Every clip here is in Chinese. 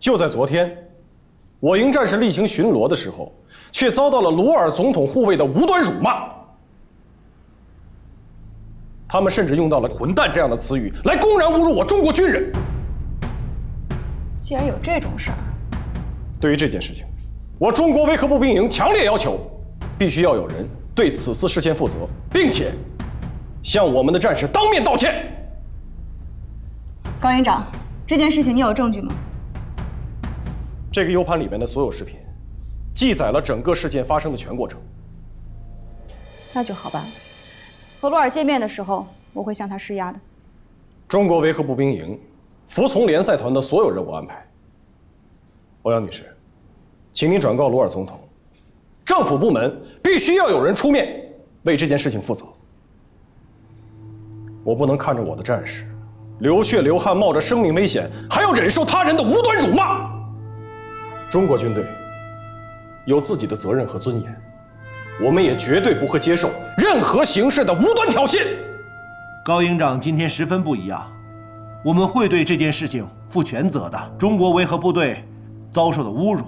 就在昨天，我营战士例行巡逻的时候，却遭到了鲁尔总统护卫的无端辱骂。他们甚至用到了"混蛋"这样的词语来公然侮辱我中国军人。既然有这种事儿，对于这件事情，我中国维和步兵营强烈要求，必须要有人对此次事件负责，并且向我们的战士当面道歉。高营长，这件事情你有证据吗？这个 U 盘里面的所有视频，记载了整个事件发生的全过程。那就好办了。和鲁尔见面的时候，我会向他施压的。中国维和步兵营服从联赛团的所有任务安排。欧阳女士，请您转告鲁尔总统，政府部门必须要有人出面为这件事情负责。我不能看着我的战士流血流汗，冒着生命危险，还要忍受他人的无端辱骂。中国军队有自己的责任和尊严，我们也绝对不会接受任何形式的无端挑衅。高营长今天十分不一样，我们会对这件事情负全责的。中国维和部队遭受的侮辱，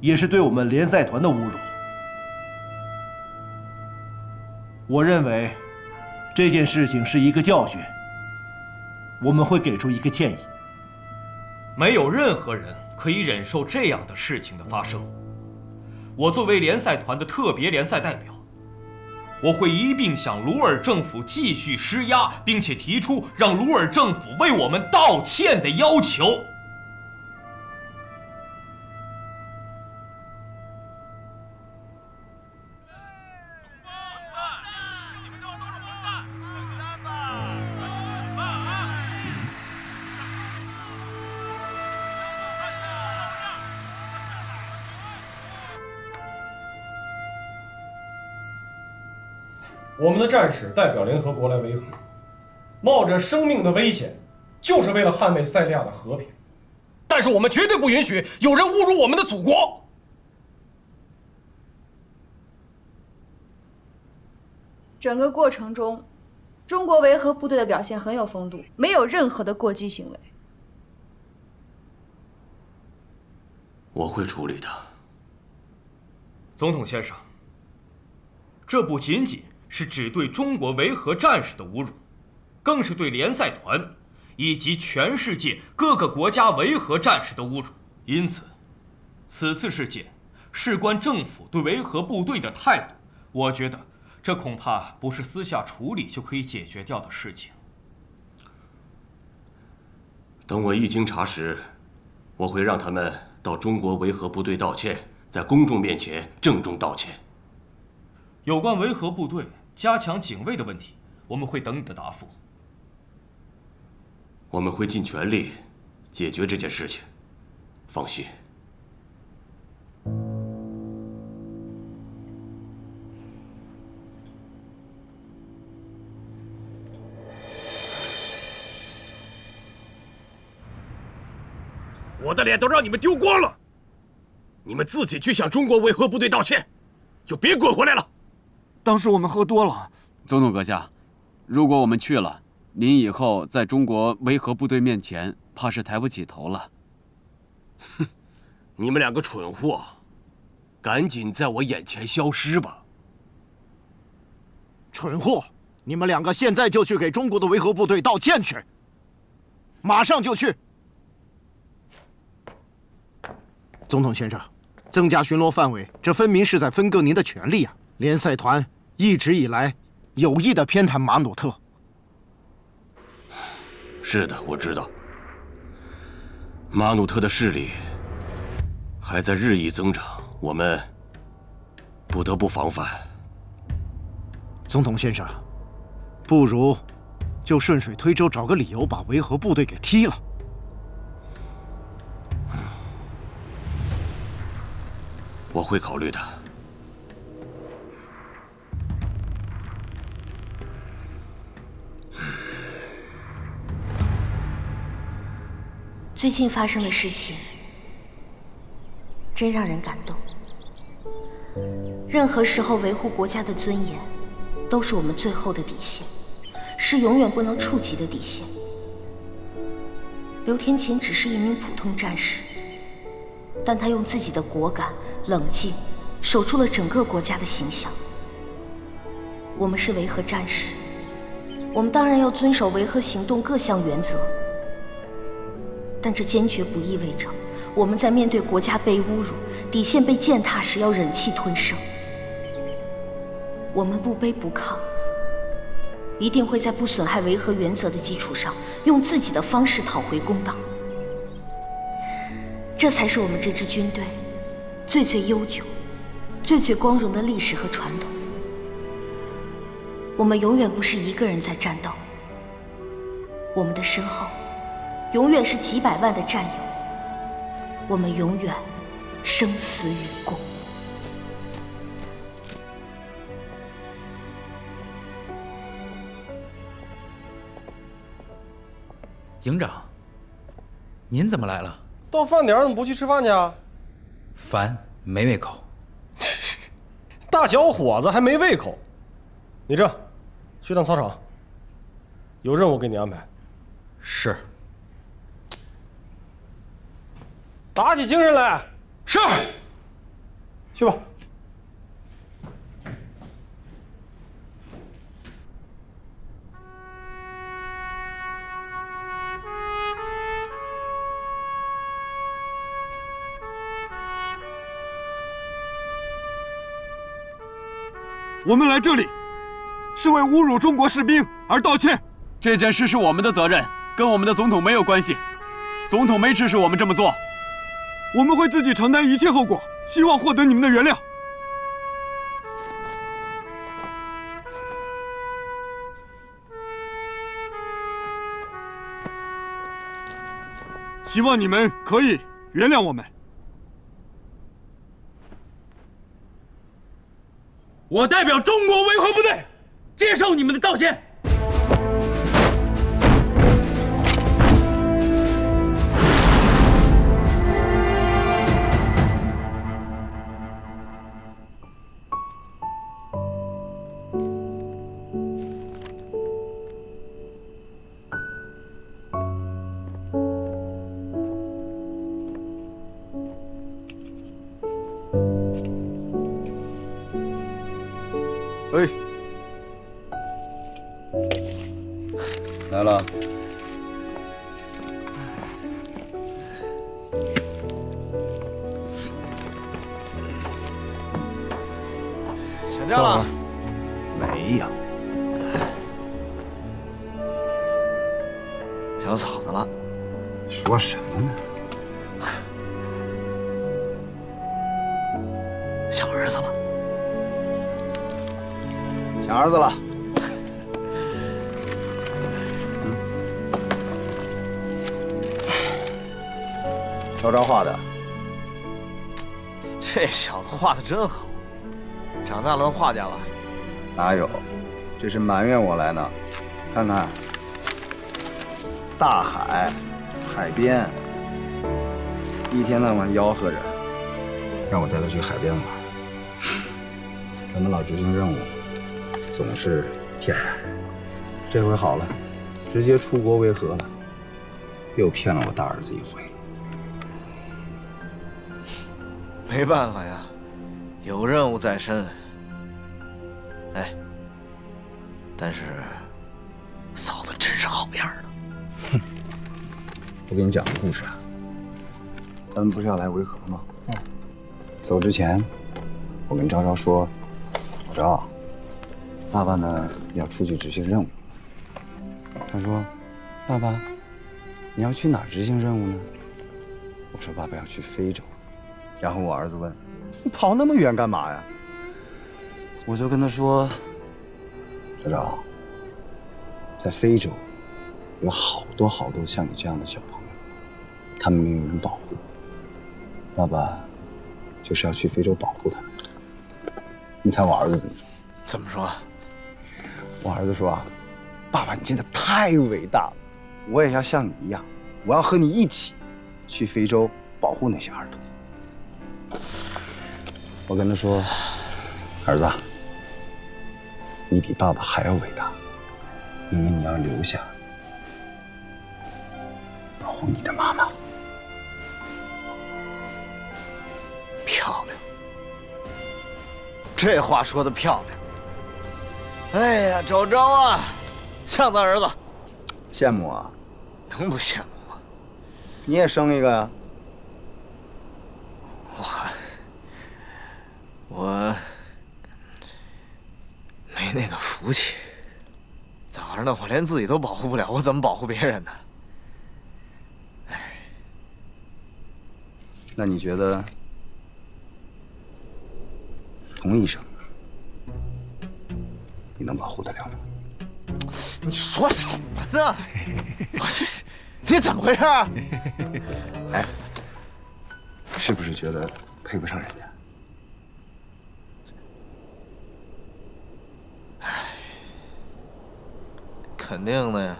也是对我们联赛团的侮辱。我认为这件事情是一个教训，我们会给出一个歉意。没有任何人可以忍受这样的事情的发生。我作为联赛团的特别联赛代表，我会一并向鲁尔政府继续施压，并且提出让鲁尔政府为我们道歉的要求。我们的战士代表联合国来维和，冒着生命的危险，就是为了捍卫塞利亚的和平。但是我们绝对不允许有人侮辱我们的祖国。整个过程中，中国维和部队的表现很有风度，没有任何的过激行为。我会处理的。总统先生，这不仅仅是只对中国维和战士的侮辱，更是对联赛团以及全世界各个国家维和战士的侮辱。因此，此次事件事关政府对维和部队的态度，我觉得这恐怕不是私下处理就可以解决掉的事情。等我一经查实，我会让他们到中国维和部队道歉，在公众面前郑重道歉。有关维和部队加强警卫的问题，我们会等你的答复。我们会尽全力解决这件事情，放心。我的脸都让你们丢光了，你们自己去向中国维和部队道歉，就别滚回来了。当时我们喝多了。总统阁下，如果我们去了，您以后在中国维和部队面前，怕是抬不起头了。哼，你们两个蠢货，赶紧在我眼前消失吧！蠢货，你们两个现在就去给中国的维和部队道歉去，马上就去。总统先生，增加巡逻范围，这分明是在分割您的权利啊！联赛团一直以来有意地偏袒马努特。是的，我知道。马努特的势力还在日益增长，我们不得不防范。总统先生，不如就顺水推舟，找个理由把维和部队给踢了。我会考虑的。最近发生的事情真让人感动。任何时候维护国家的尊严，都是我们最后的底线，是永远不能触及的底线。刘天琴只是一名普通战士，但他用自己的果敢、冷静，守住了整个国家的形象。我们是维和战士，我们当然要遵守维和行动各项原则，但这坚决不意味着我们在面对国家被侮辱、底线被践踏时要忍气吞声。我们不卑不亢，一定会在不损害维和原则的基础上，用自己的方式讨回公道。这才是我们这支军队最悠久、最光荣的历史和传统。我们永远不是一个人在战斗，我们的身后永远是几百万的战友，我们永远生死与共。营长，您怎么来了？到饭点怎么不去吃饭去啊？烦，没胃口。大小伙子还没胃口？你这样，去趟操场，有任务给你安排。是。打起精神来。是。去吧。我们来这里，是为侮辱中国士兵而道歉。这件事是我们的责任，跟我们的总统没有关系。总统没指使我们这么做。我们会自己承担一切后果，希望获得你们的原谅。希望你们可以原谅我们。我代表中国维和部队接受你们的道歉。哎，来了。想家了？没有。想嫂子了？说什么呢？想儿子了？想儿子了。照张画的。这小子画的真好，长大了当画家吧？哪有？这是埋怨我来呢。看看，大海，海边，一天到晚吆喝着，让我带他去海边玩。咱们老执行任务，总是骗他。这回好了，直接出国维和了，又骗了我大儿子一回。没办法呀，有任务在身。哎，但是嫂子真是好样的。哼，我给你讲个故事啊。咱们不是要来维和吗？走之前，我跟昭昭说，老昭，爸爸呢要出去执行任务。他说，爸爸，你要去哪儿执行任务呢？我说，爸爸要去非洲。然后我儿子问，你跑那么远干嘛呀？我就跟他说，昭昭，在非洲有好多像你这样的小朋友，他们没有人保护，爸爸就是要去非洲保护他们。你猜我儿子怎么说？怎么说？我儿子说啊，爸爸你真的太伟大了，我也要像你一样，我要和你一起去非洲保护那些儿童。我跟他说，儿子，你比爸爸还要伟大，因为你要留下保护你的妈妈。这话说的漂亮。哎呀，周周啊，像咱儿子。羡慕啊？能不羡慕吗？你也生一个呀？我没那个福气。早上呢，我连自己都保护不了，我怎么保护别人呢？那你觉得童医生，你能保护得了吗？你说什么呢？我这，你怎么回事啊？哎，是不是觉得配不上人家？肯定的呀，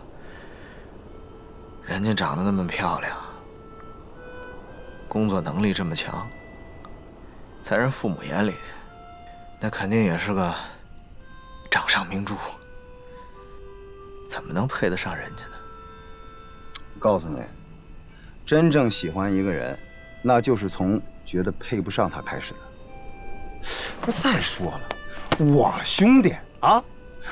人家长得那么漂亮，工作能力这么强，在人父母眼里，那肯定也是个掌上明珠，怎么能配得上人家呢？我告诉你，真正喜欢一个人，那就是从觉得配不上他开始的。不是，再说了，我兄弟啊，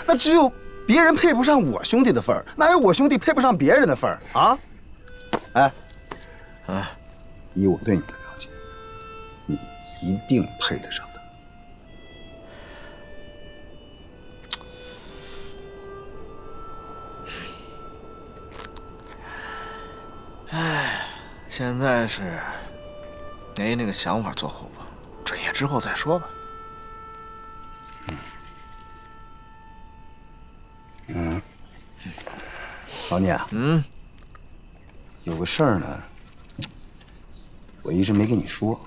那只有别人配不上我兄弟的份儿，哪有我兄弟配不上别人的份儿啊？哎，以我对你的了解，你一定配得上他。哎，现在是没那个想法做后方，转业之后再说吧。老聂啊，有个事儿呢，我一直没跟你说，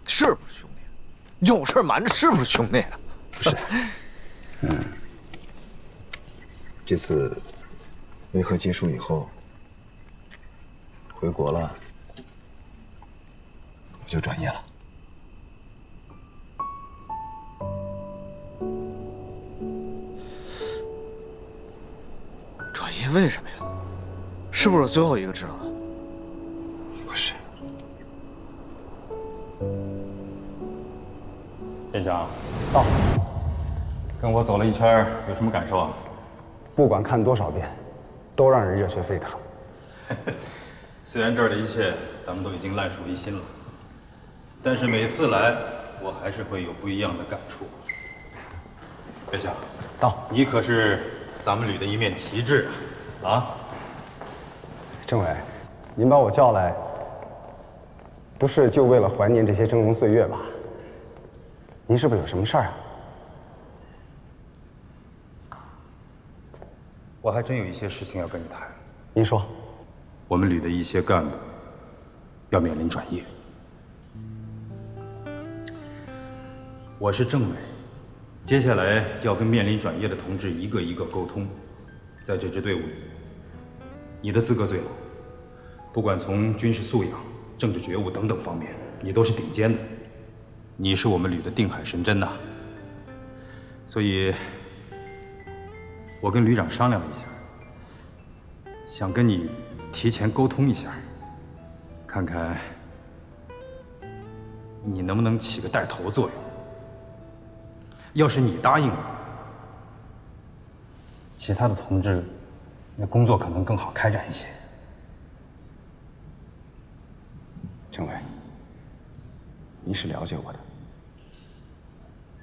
是不是兄弟？有事瞒着是不是兄弟？不是，这次维和结束以后，回国了，我就转业了。转业为什么呀？是不是我最后一个知道的？不是。殿下，到。跟我走了一圈，有什么感受啊？不管看多少遍，都让人热血沸腾。虽然这儿的一切咱们都已经烂熟于心了，但是每次来，我还是会有不一样的感触。殿下，到。你可是咱们旅的一面旗帜啊！政委，您把我叫来，不是就为了怀念这些峥嵘岁月吧？您是不是有什么事儿啊？我还真有一些事情要跟你谈。您说。我们旅的一些干部要面临转业，我是政委，接下来要跟面临转业的同志一个一个沟通。在这支队伍里，你的资格最老，不管从军事素养、政治觉悟等等方面，你都是顶尖的。你是我们旅的定海神针呐。所以，我跟旅长商量了一下，想跟你提前沟通一下，看看你能不能起个带头作用。要是你答应了，其他的同志那工作可能更好开展一些。政委，您是了解我的，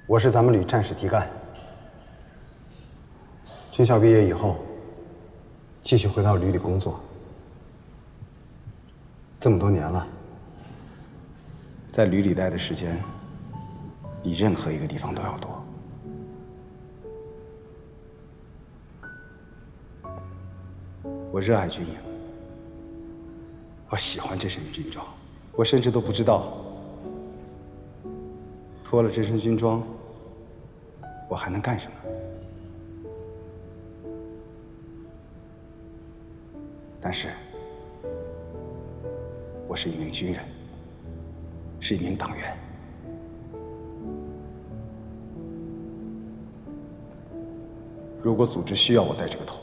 我是咱们旅战士提干，军校毕业以后，继续回到旅里工作。这么多年了，在旅里待的时间比任何一个地方都要多。我热爱军营，我喜欢这身军装，我甚至都不知道，脱了这身军装，我还能干什么。但是，我是一名军人，是一名党员。如果组织需要我带这个头，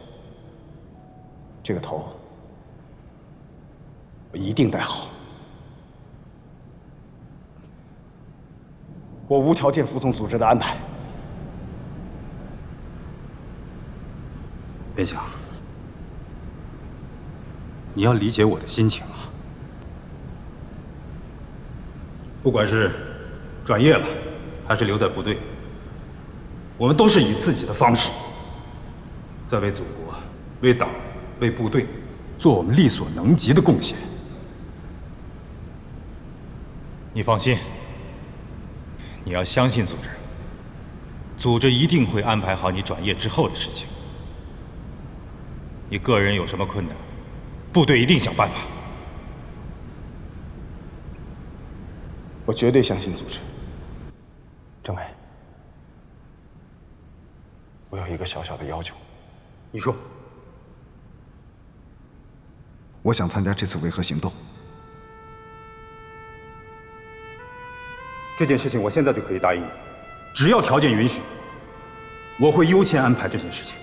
这个头我一定带好。我无条件服从组织的安排。边想，你要理解我的心情啊。不管是转业了，还是留在部队，我们都是以自己的方式，在为祖国、为党、为部队做我们力所能及的贡献。你放心，你要相信组织，组织一定会安排好你转业之后的事情。你个人有什么困难，部队一定想办法。我绝对相信组织。政委，我有一个小小的要求。你说。我想参加这次维和行动。这件事情我现在就可以答应你，只要条件允许，我会优先安排这件事情。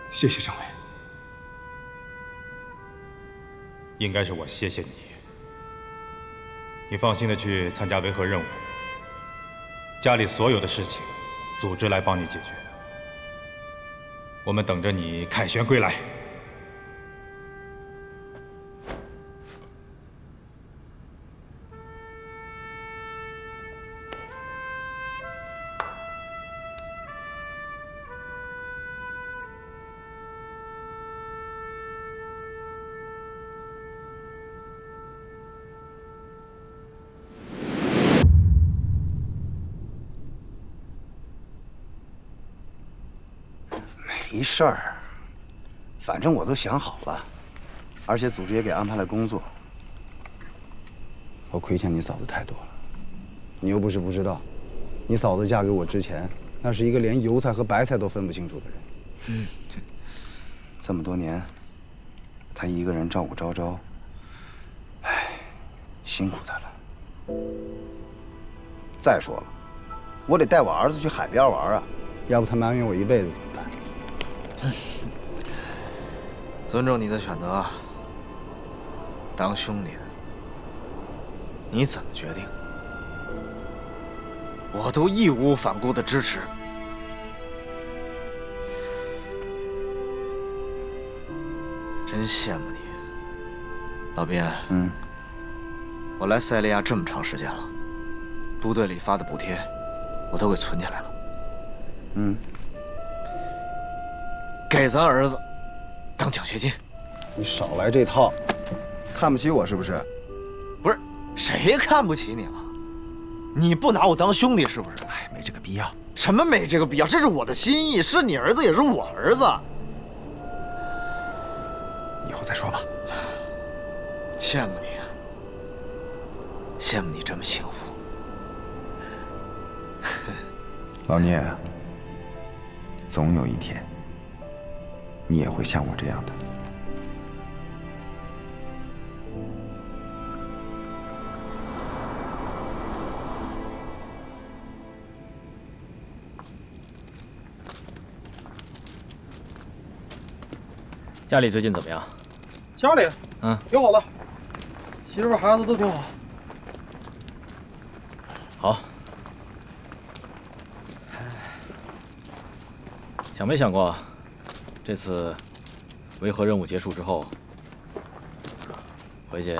谢谢政委。应该是我谢谢你。你放心的去参加维和任务，家里所有的事情，组织来帮你解决。我们等着你凯旋归来。没事儿，反正我都想好了，而且组织也给安排了工作。我亏欠你嫂子太多了，你又不是不知道，你嫂子嫁给我之前，那是一个连油菜和白菜都分不清楚的人。这么多年，她一个人照顾昭昭，哎，辛苦她了。再说了，我得带我儿子去海边玩啊，要不他埋怨我一辈子怎么办？尊重你的选择，当兄弟的，你怎么决定，我都义无反顾的支持。真羡慕你，老边。我来塞利亚这么长时间了，部队里发的补贴，我都给存起来了。给咱儿子当奖学金。你少来这套，看不起我是不是？不是，谁看不起你了？你不拿我当兄弟是不是？哎，没这个必要。什么没这个必要？这是我的心意，是你儿子也是我儿子。以后再说吧。羡慕你啊，羡慕你这么幸福。老聂，总有一天，你也会像我这样的。家里最近怎么样？家里，挺好的，媳妇孩子都挺好。好。想没想过，这次维和任务结束之后，回去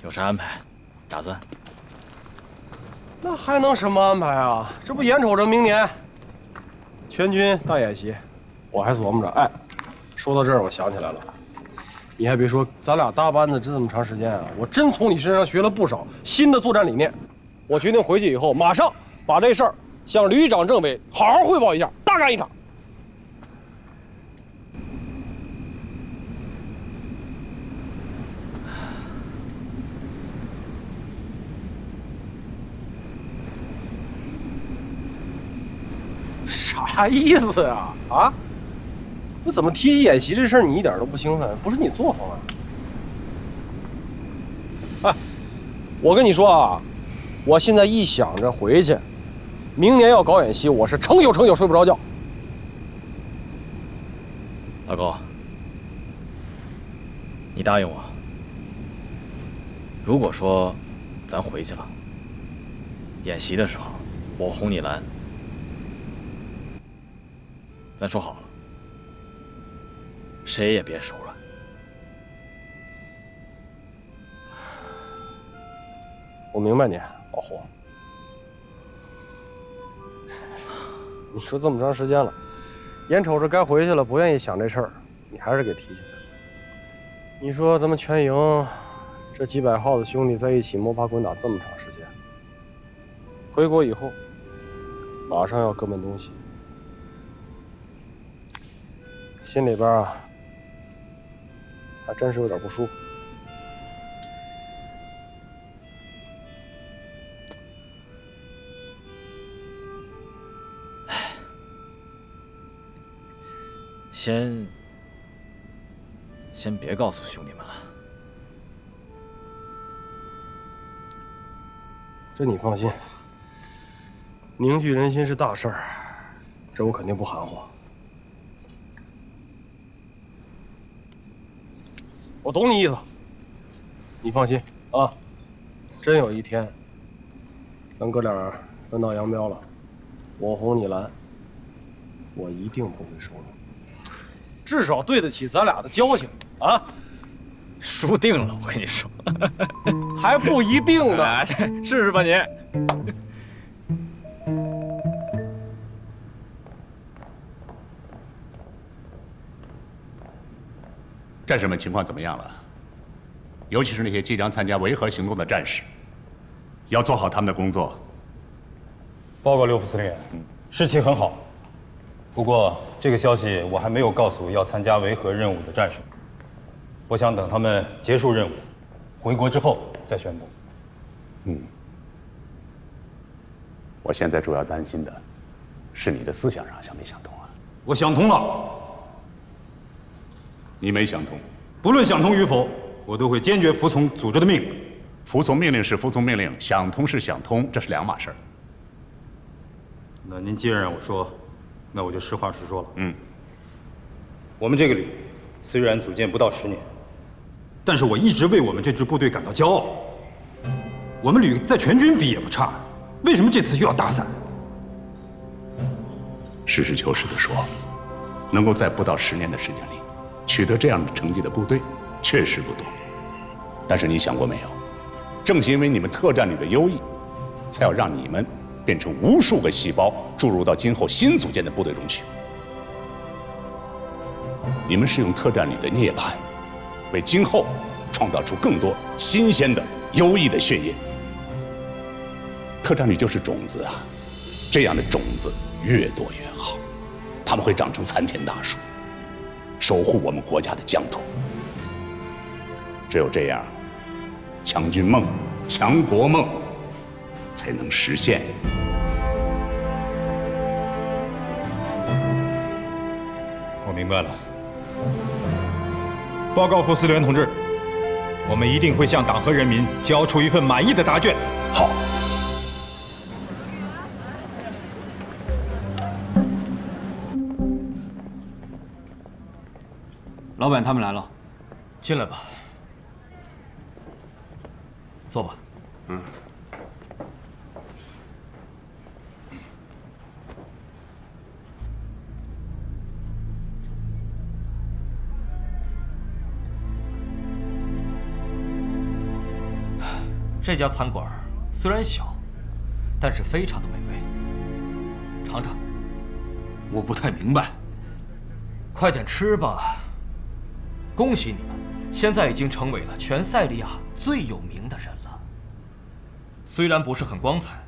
有啥安排？打算？那还能什么安排啊？这不眼瞅着明年全军大演习，我还琢磨着，哎，说到这儿我想起来了，你还别说，咱俩搭班子这么长时间啊，我真从你身上学了不少新的作战理念。我决定回去以后马上把这事儿向旅长、政委好好汇报一下，大干一场。啥意思啊？啊？我怎么提起演习这事儿，你一点都不兴奋？不是你作风啊？哎，我跟你说啊，我现在一想着回去，明年要搞演习，我是成宿睡不着觉。老高，你答应我，如果说咱回去了。演习的时候，我红你蓝，咱说好了，谁也别手软。我明白你，老胡。你说这么长时间了，眼瞅着该回去了，不愿意想这事儿，你还是给提起来了。你说咱们全营这几百号的兄弟在一起摸爬滚打这么长时间，回国以后马上要各奔东西，心里边啊还真是有点不舒服。先别告诉兄弟们了。这你放心，凝聚人心是大事儿，这我肯定不含糊。我懂你意思，你放心啊，真有一天咱哥俩分道扬镳了，我红你蓝，我一定不会收了。至少对得起咱俩的交情啊！输定了，我跟你说，还不一定呢，试试吧你。战士们情况怎么样了？尤其是那些即将参加维和行动的战士，要做好他们的工作。报告刘副司令，士气很好。不过这个消息我还没有告诉要参加维和任务的战士，我想等他们结束任务，回国之后再宣布。我现在主要担心的是你的思想上想没想通啊？我想通了。你没想通？不论想通与否，我都会坚决服从组织的命令。服从命令是服从命令，想通是想通，这是两码事儿。那您既然让我说，那我就实话实说了。我们这个旅虽然组建不到10年，但是我一直为我们这支部队感到骄傲。我们旅在全军比也不差，为什么这次又要打散？实事求是地说，能够在不到10年的时间里取得这样的成绩的部队确实不多。但是你想过没有，正是因为你们特战旅的优异，才要让你们变成无数个细胞注入到今后新组建的部队中去。你们是用特战旅的涅槃，为今后创造出更多新鲜的、优异的血液。特战旅就是种子啊，这样的种子越多越好，它们会长成参天大树，守护我们国家的疆土。只有这样，强军梦、强国梦才能实现。我明白了。报告副司令员同志，我们一定会向党和人民交出一份满意的答卷。好。老板他们来了，进来吧，坐吧。这家餐馆虽然小，但是非常的美味，尝尝。我不太明白。快点吃吧。恭喜你们，现在已经成为了全塞利亚最有名的人了。虽然不是很光彩，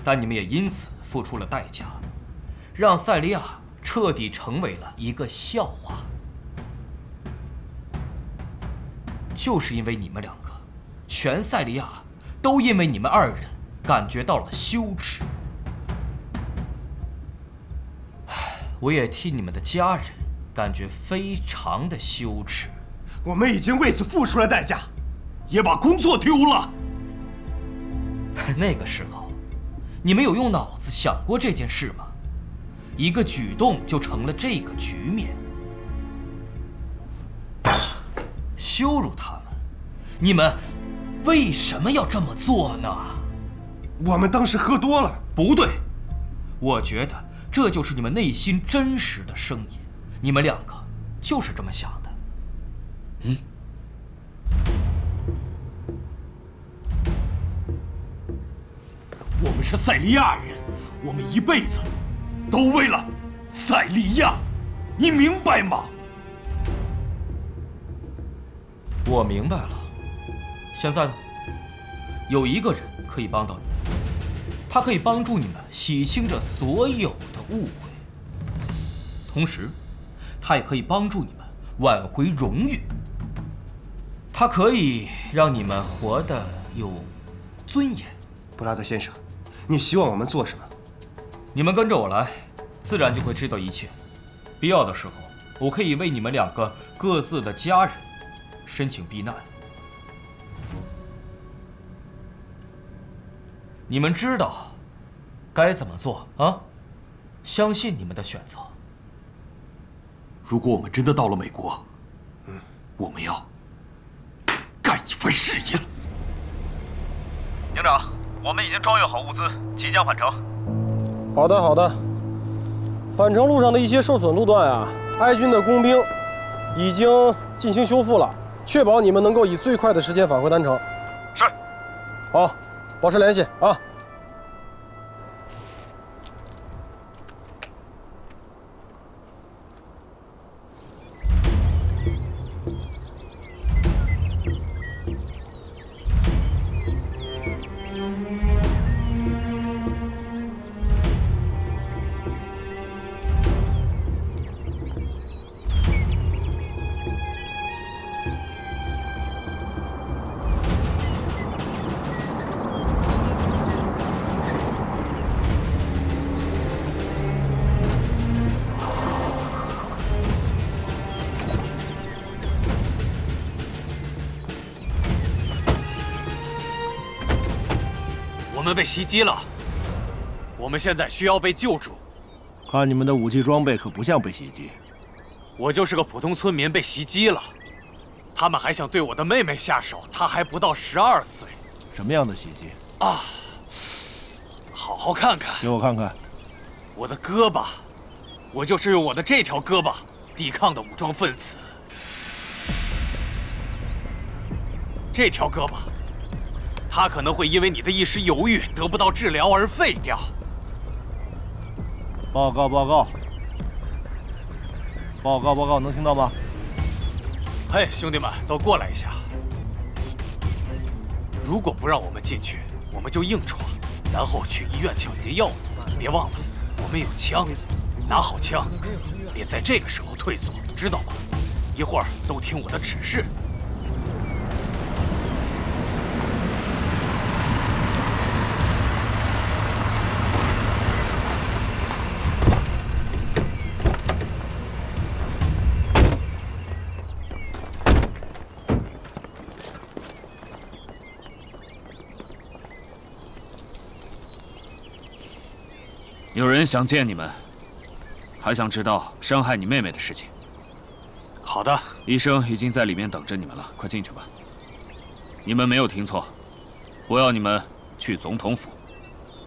但你们也因此付出了代价，让塞利亚彻底成为了一个笑话。就是因为你们两个，全塞利亚都因为你们2人感觉到了羞耻。我也替你们的家人感觉非常的羞耻。我们已经为此付出了代价，也把工作丢了。那个时候，你们有用脑子想过这件事吗？一个举动就成了这个局面。羞辱他们，你们为什么要这么做呢？我们当时喝多了。不对，我觉得这就是你们内心真实的声音。你们两个就是这么想的。我们是塞利亚人，我们一辈子都为了塞利亚，你明白吗？我明白了。现在呢，有一个人可以帮到你们，他可以帮助你们洗清这所有的误会，同时，他也可以帮助你们挽回荣誉。他可以让你们活得有尊严。布拉德先生，你希望我们做什么？你们跟着我来，自然就会知道一切。必要的时候，我可以为你们两个各自的家人申请避难。你们知道该怎么做啊？相信你们的选择。如果我们真的到了美国，我们要干一番事业了。营长，我们已经装运好物资，即将返程。好的，好的。返程路上的一些受损路段啊，埃军的工兵已经进行修复了，确保你们能够以最快的时间返回丹城。是。好，保持联系啊。我们被袭击了，我们现在需要被救助。看你们的武器装备可不像被袭击。我就是个普通村民被袭击了，他们还想对我的妹妹下手，她还不到12岁。什么样的袭击？啊，好好看看。给我看看。我的胳膊，我就是用我的这条胳膊抵抗的武装分子。这条胳膊。他可能会因为你的一时犹豫得不到治疗而废掉。报告，报告，报告，报告，能听到吗？嘿，兄弟们，都过来一下。如果不让我们进去，我们就硬闯，然后去医院抢劫药物。别忘了，我们有枪，拿好枪，别在这个时候退缩，知道吗？一会儿都听我的指示。有人想见你们，还想知道伤害你妹妹的事情。好的，医生已经在里面等着你们了，快进去吧。你们没有听错，我要你们去总统府。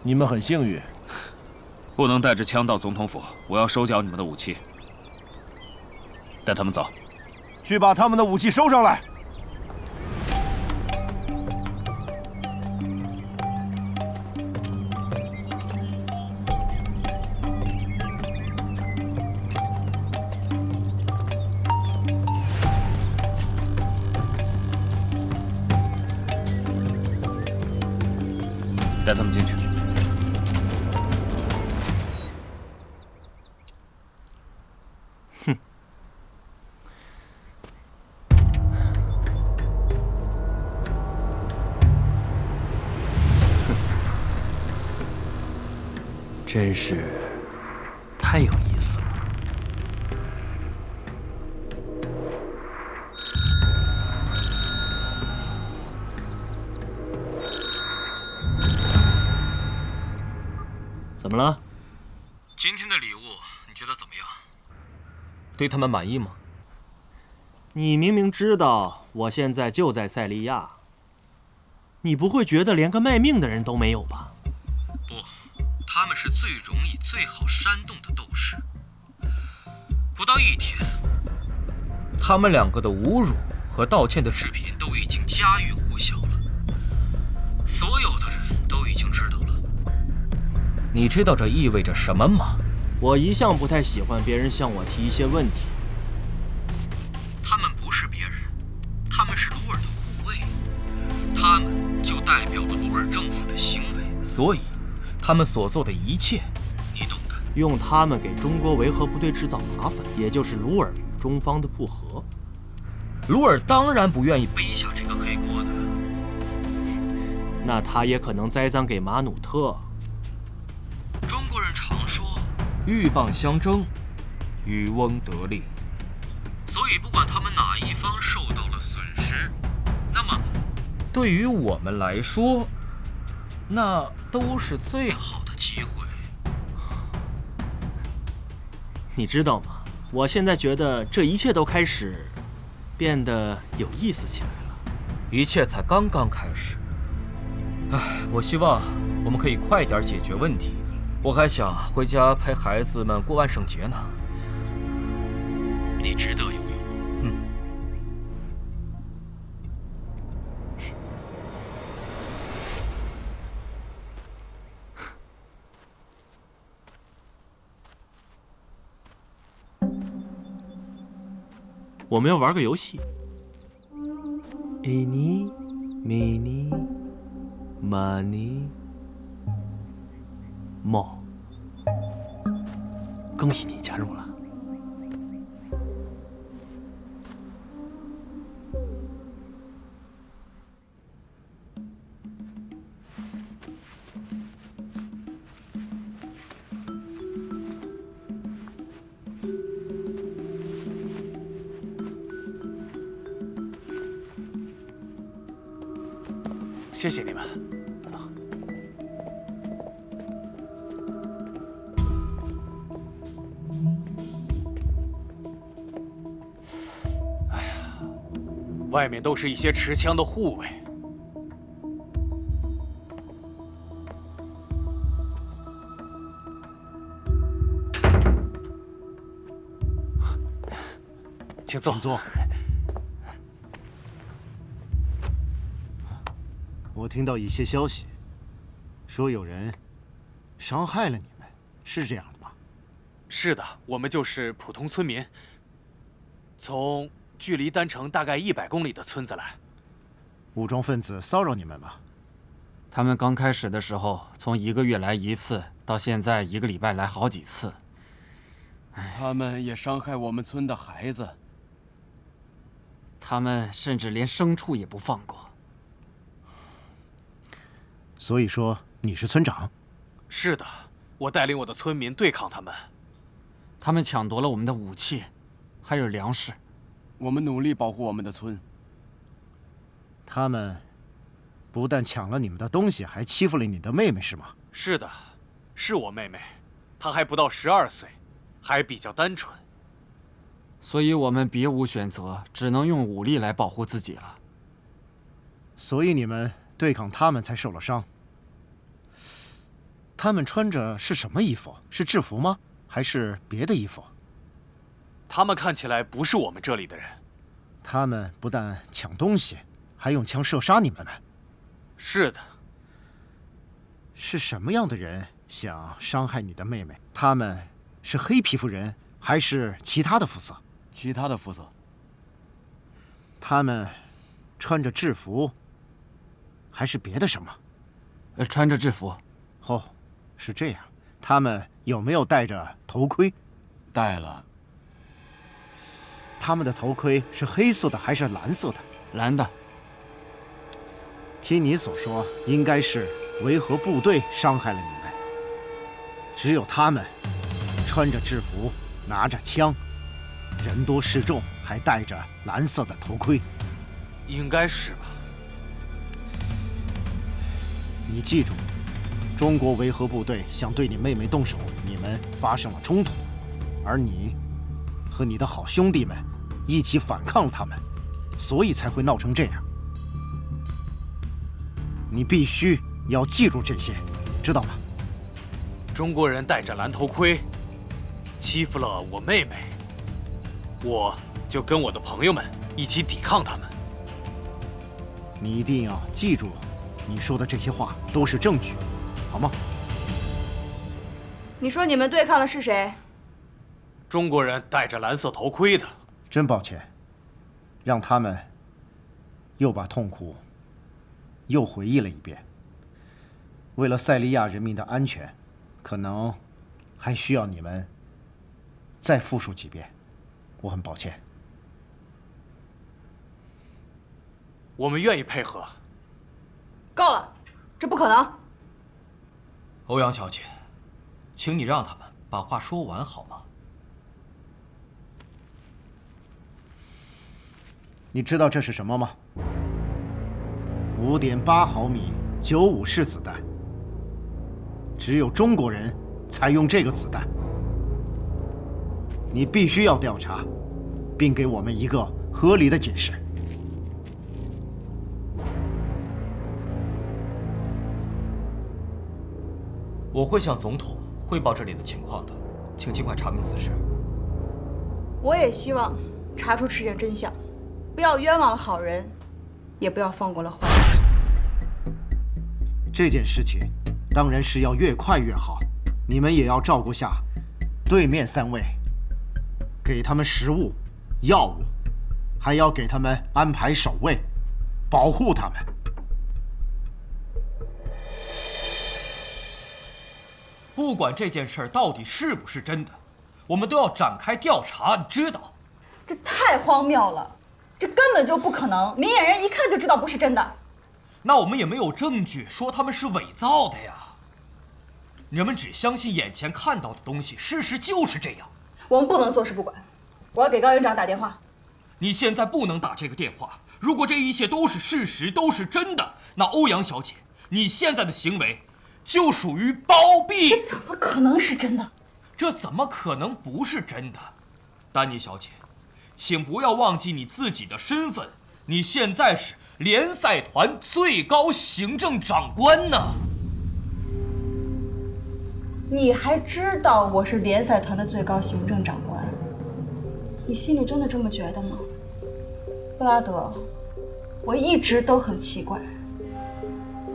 你们很幸运，不能带着枪到总统府，我要收缴你们的武器。带他们走，去把他们的武器收上来。带他们进去。哼，真是太有意思了。怎么了？今天的礼物你觉得怎么样？对他们满意吗？你明明知道我现在就在塞利亚，你不会觉得连个卖命的人都没有吧？不，他们是最容易、最好煽动的斗士。不到1天，他们2个的侮辱和道歉的视频都已经家喻户晓了，所有的人都已经知道了。你知道这意味着什么吗？我一向不太喜欢别人向我提一些问题。他们不是别人，他们是鲁尔的护卫，他们就代表了鲁尔政府的行为，所以他们所做的一切，你懂的。用他们给中国维和部队制造麻烦，也就是鲁尔与中方的不和。鲁尔当然不愿意背下这个黑锅的。那他也可能栽赃给马努特。中国人常说鹬蚌相争，渔翁得利，所以不管他们哪一方受到了损失，那么对于我们来说，那都是最好的机会。你知道吗？我现在觉得这一切都开始变得有意思起来了。一切才刚刚开始。我希望我们可以快点解决问题。我还想回家陪孩子们过万圣节呢。你值得拥有。我们要玩个游戏。Eeny, meeny, miny, mo。恭喜你加入了。谢谢你们。哎呀，外面都是一些持枪的护卫。请坐。请坐。我听到一些消息，说有人伤害了你们，是这样的吗？是的，我们就是普通村民，从距离丹城大概100公里的村子来。武装分子骚扰你们吗？他们刚开始的时候，从1个月来1次，到现在1个礼拜来好几次。他们也伤害我们村的孩子。他们甚至连牲畜也不放过。所以说你是村长？是的，我带领我的村民对抗他们。他们抢夺了我们的武器，还有粮食。我们努力保护我们的村。他们不但抢了你们的东西，还欺负了你的妹妹，是吗？是的，是我妹妹，她还不到12岁，还比较单纯。所以我们别无选择，只能用武力来保护自己了。所以你们对抗他们才受了伤。他们穿着是什么衣服？是制服吗？还是别的衣服？他们看起来不是我们这里的人。他们不但抢东西，还用枪射杀你们。是的。是什么样的人想伤害你的妹妹？他们是黑皮肤人，还是其他的肤色？其他的肤色。他们穿着制服，还是别的什么？穿着制服。哦，是这样。他们有没有戴着头盔？戴了。他们的头盔是黑色的还是蓝色的？蓝的。听你所说，应该是维和部队伤害了你们。只有他们穿着制服，拿着枪，人多势众，还戴着蓝色的头盔。应该是吧。你记住，中国维和部队想对你妹妹动手，你们发生了冲突，而你和你的好兄弟们一起反抗了他们，所以才会闹成这样。你必须要记住这些，知道吗？中国人戴着蓝头盔，欺负了我妹妹，我就跟我的朋友们一起抵抗他们。你一定要记住，你说的这些话都是证据，好吗？你说你们对抗的是谁？中国人戴着蓝色头盔的。真抱歉，让他们又把痛苦又回忆了一遍。为了塞利亚人民的安全，可能还需要你们再复述几遍。我很抱歉。我们愿意配合。够了，这不可能。欧阳小姐，请你让他们把话说完好吗？你知道这是什么吗？5.8毫米95式子弹，只有中国人才用这个子弹。你必须要调查，并给我们一个合理的解释。我会向总统汇报这里的情况的，请尽快查明此事。我也希望查出事情真相，不要冤枉了好人，也不要放过了坏人。这件事情当然是要越快越好，你们也要照顾下对面3位，给他们食物、药物，还要给他们安排守卫，保护他们。不管这件事到底是不是真的，我们都要展开调查，你知道？这太荒谬了，这根本就不可能，明眼人一看就知道不是真的。那我们也没有证据说他们是伪造的呀。人们只相信眼前看到的东西，事实就是这样。我们不能坐视不管，我要给高院长打电话。你现在不能打这个电话。如果这一切都是事实，都是真的，那欧阳小姐，你现在的行为就属于包庇。这怎么可能是真的？这怎么可能不是真的？丹妮小姐，请不要忘记你自己的身份，你现在是联赛团最高行政长官呢。你还知道我是联赛团的最高行政长官？你心里真的这么觉得吗？布拉德，我一直都很奇怪，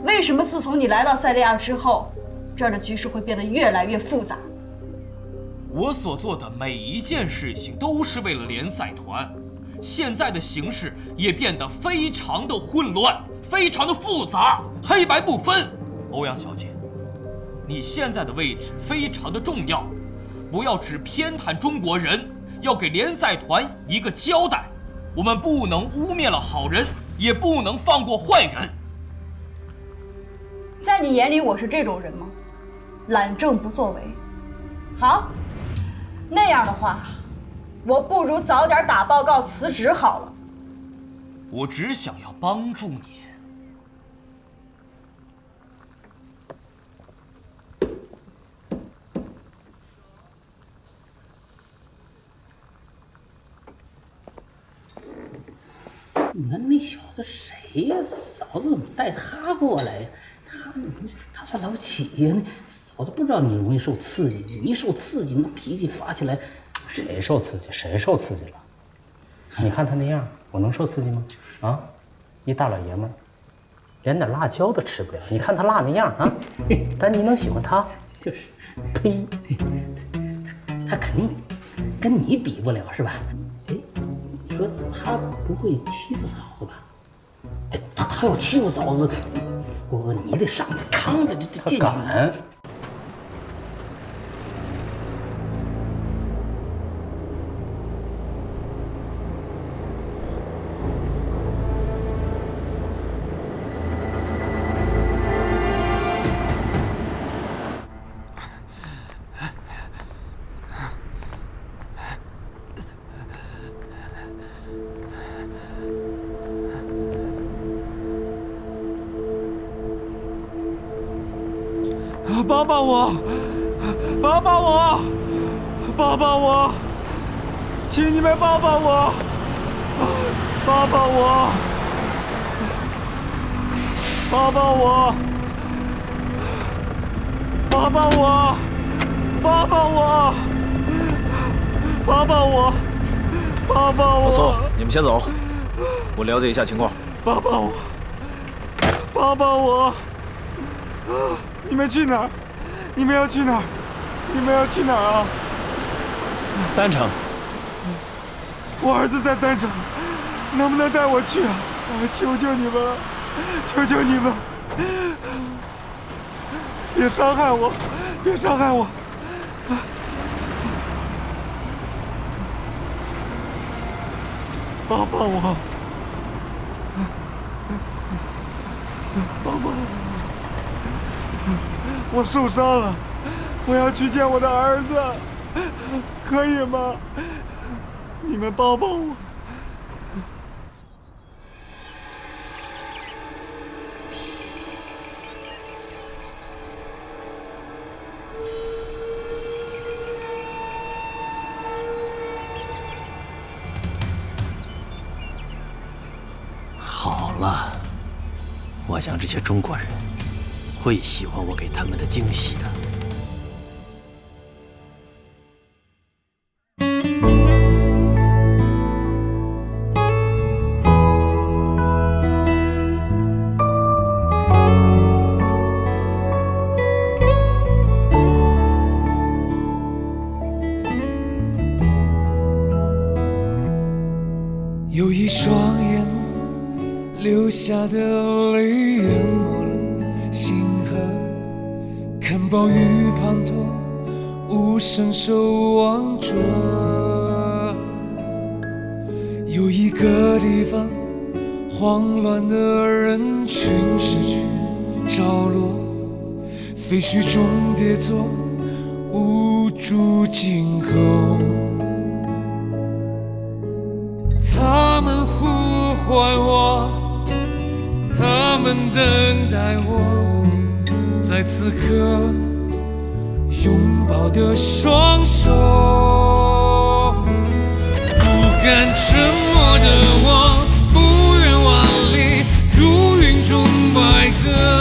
为什么自从你来到塞利亚之后，这儿的局势会变得越来越复杂？我所做的每一件事情都是为了联赛团，现在的形势也变得非常的混乱，非常的复杂，黑白不分。欧阳小姐，你现在的位置非常的重要，不要只偏袒中国人，要给联赛团一个交代。我们不能污蔑了好人，也不能放过坏人。在你眼里我是这种人吗？懒政不作为。好，那样的话，我不如早点打报告辞职好了。我只想要帮助你。你看那小子谁呀？嫂子怎么带他过来呀？他算老几呀？嫂子不知道你容易受刺激，你一受刺激，那脾气发起来。谁受刺激？谁受刺激了？你看他那样，我能受刺激吗？啊，一大老爷们儿，连点辣椒都吃不了。你看他辣那样啊，但你能喜欢他？就是，呸！他肯定跟你比不了，是吧？哎，你说他不会欺负嫂子吧？哎，他要欺负嫂子，你得上去扛着。他敢。帮帮我！帮帮我！帮帮我！请你们帮帮我！帮帮我！爸爸我，爸爸我，爸爸我，爸爸我，爸爸我。不错，你们先走，我了解一下情况。爸爸我，爸爸我，你们去哪儿？你们要去哪儿？你们要去哪儿啊？丹城。我儿子在丹城，能不能带我去啊？求求你们了，求求你们，别伤害我，别伤害我。爸爸我，爸爸我受伤了，我要去见我的儿子，可以吗？你们帮帮我。好了，我想这些中国人会喜欢我给他们的惊喜的。有一双眼眸流下的泪淹没了星河，看暴雨滂沱，无声守望着。有一个地方，慌乱的人群失去着落，废墟中跌坐，无助惊恐。他们呼唤我，他们等待我，在此刻拥抱的双手。不敢沉默的我，不愿万里如云中白鸽。